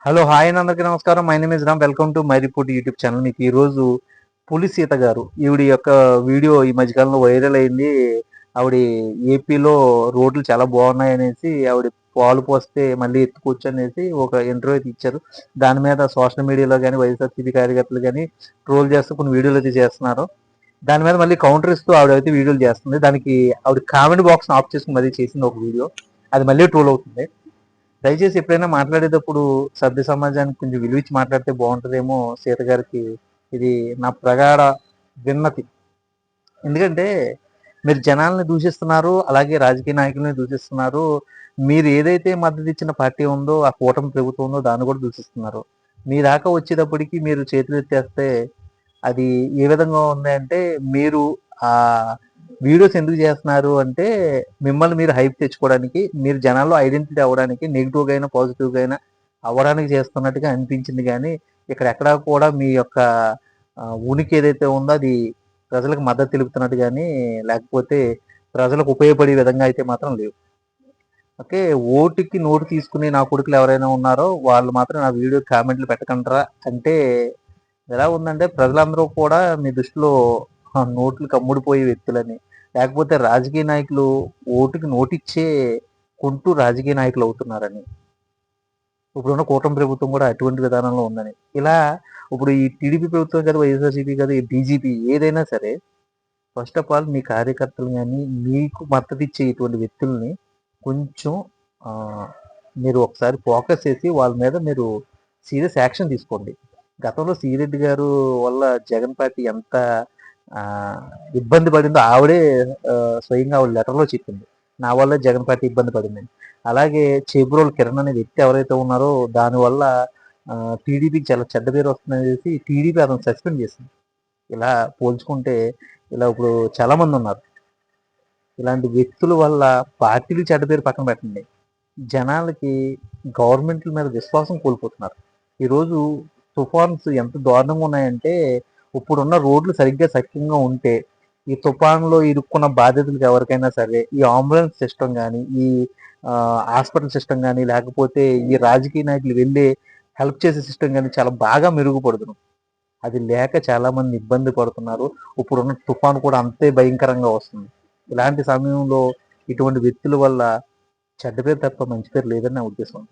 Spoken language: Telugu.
హలో హాయ్ అండి, అందరికీ నమస్కారం. My name is Ram. Welcome to my report YouTube channel. మీకు ఈరోజు పులి సీత గారు ఈవిడ యొక్క వీడియో ఈ మధ్యకాలంలో వైరల్ అయింది. ఆవిడ ఏపీలో రోడ్లు చాలా బాగున్నాయి అనేసి ఆవిడ పాలు పోస్తే మళ్ళీ ఎత్తుకోవచ్చు అనేసి ఒక ఇంటర్వ్యూ అయితే ఇచ్చారు. దాని మీద సోషల్ మీడియాలో కానీ వైఎస్ఆర్సీపీ కార్యకర్తలు కానీ ట్రోల్ చేస్తూ కొన్ని వీడియోలు అయితే చేస్తున్నారు. దాని మీద మళ్ళీ కౌంటర్ ఇస్తూ ఆవిడైతే వీడియోలు చేస్తుంది. దానికి ఆవిడ కామెంట్ బాక్స్ ఆఫ్ చేసుకుని మళ్ళీ చేసింది ఒక వీడియో. అది మళ్ళీ ట్రోల్ అవుతుంది. దయచేసి ఎప్పుడైనా మాట్లాడేటప్పుడు సభ్య సమాజానికి కొంచెం విలువ ఇచ్చి మాట్లాడితే బాగుంటుందేమో సీత గారికి. ఇది నా ప్రగాఢ విన్నతి. ఎందుకంటే మీరు జనాల్ని దూషిస్తున్నారు, అలాగే రాజకీయ నాయకుల్ని దూషిస్తున్నారు. మీరు ఏదైతే మద్దతు ఇచ్చిన పార్టీ ఉందో, ఆ కూటమి ప్రభుత్వం ఉందో దాన్ని కూడా దూషిస్తున్నారు. మీ దాకా వచ్చేటప్పటికి మీరు చేతులు ఎత్తేస్తే అది ఏ విధంగా ఉంది అంటే, మీరు ఆ వీడియోస్ ఎందుకు చేస్తున్నారు అంటే మిమ్మల్ని మీరు హైప్ తెచ్చుకోవడానికి, మీరు జనాల్లో ఐడెంటిటీ అవ్వడానికి, నెగిటివ్గా అయినా పాజిటివ్గా అయినా అవ్వడానికి చేస్తున్నట్టుగా అనిపించింది. కానీ ఇక్కడ ఎక్కడా కూడా మీ యొక్క ఉనికి ఏదైతే ఉందో అది ప్రజలకు మద్దతు తెలుపుతున్నట్టు కానీ, లేకపోతే ప్రజలకు ఉపయోగపడే విధంగా అయితే మాత్రం లేవు. ఓకే, ఓటుకి నోటు తీసుకుని నా కొడుకులు ఎవరైనా ఉన్నారో వాళ్ళు మాత్రం నా వీడియో కామెంట్లు పెట్టకంటారా అంటే ఎలా ఉందంటే, ప్రజలందరూ కూడా మీ దృష్టిలో నోట్లకు అమ్ముడుపోయే వ్యక్తులని, లేకపోతే రాజకీయ నాయకులు ఓటుకి నోటిచ్చే కొంటూ రాజకీయ నాయకులు అవుతున్నారని, ఇప్పుడున్న కూటమి ప్రభుత్వం కూడా అటువంటి విధానంలో ఉందని, ఇలా ఇప్పుడు ఈ టీడీపీ ప్రభుత్వం కదా, వైఎస్ఆర్సీపీ కదా, ఈ డీజీపీ ఏదైనా సరే, ఫస్ట్ ఆఫ్ ఆల్ మీ కార్యకర్తలు కానీ మీకు మద్దతు ఇచ్చే ఇటువంటి వ్యక్తుల్ని కొంచెం ఆ, మీరు ఒకసారి ఫోకస్ చేసి వాళ్ళ మీద మీరు సీరియస్ యాక్షన్ తీసుకోండి. గతంలో సిరెడ్డి గారు వల్ల జగన్ పార్టీ ఎంత ఆ, ఇబ్బంది పడిందో ఆవిడే స్వయంగా ఆవిడ లెటర్లో చెప్పింది. నా వల్ల జగన్ పార్టీ ఇబ్బంది పడిందని. అలాగే చేబ్రోలు కిరణ్ అనే వ్యక్తి ఎవరైతే ఉన్నారో దానివల్ల టీడీపీకి చాలా చెడ్డ పేరు వస్తుందనేసి టీడీపీ అతను సస్పెండ్ చేసింది. ఇలా పోల్చుకుంటే ఇలా ఇప్పుడు చాలామంది ఉన్నారు. ఇలాంటి వ్యక్తుల వల్ల పార్టీలు చెడ్డ పేరు పక్కన పెట్టండి, జనాలకి గవర్నమెంట్ల మీద విశ్వాసం కోల్పోతున్నారు. ఈరోజు తుఫాన్స్ ఎంత దారుణంగా ఉన్నాయంటే, ఇప్పుడున్న రోడ్లు సరిగ్గా సఖ్యంగా ఉంటే ఈ తుఫాన్లో ఇరుక్కున్న బాధితులకు ఎవరికైనా సరే ఈ అంబులెన్స్ సిస్టమ్ కానీ, ఈ హాస్పిటల్ సిస్టమ్ కానీ, లేకపోతే ఈ రాజకీయ నాయకులు వెళ్ళి హెల్ప్ చేసే సిస్టమ్ కానీ చాలా బాగా మెరుగుపడుతుంది. అది లేక చాలామంది ఇబ్బంది పడుతున్నారు. ఇప్పుడున్న తుఫాను కూడా అంతే భయంకరంగా వస్తుంది. ఇలాంటి సమయంలో ఇటువంటి వ్యక్తుల వల్ల చెడ్డ పేరు తప్ప మంచి పేరు లేదని నా ఉద్దేశం.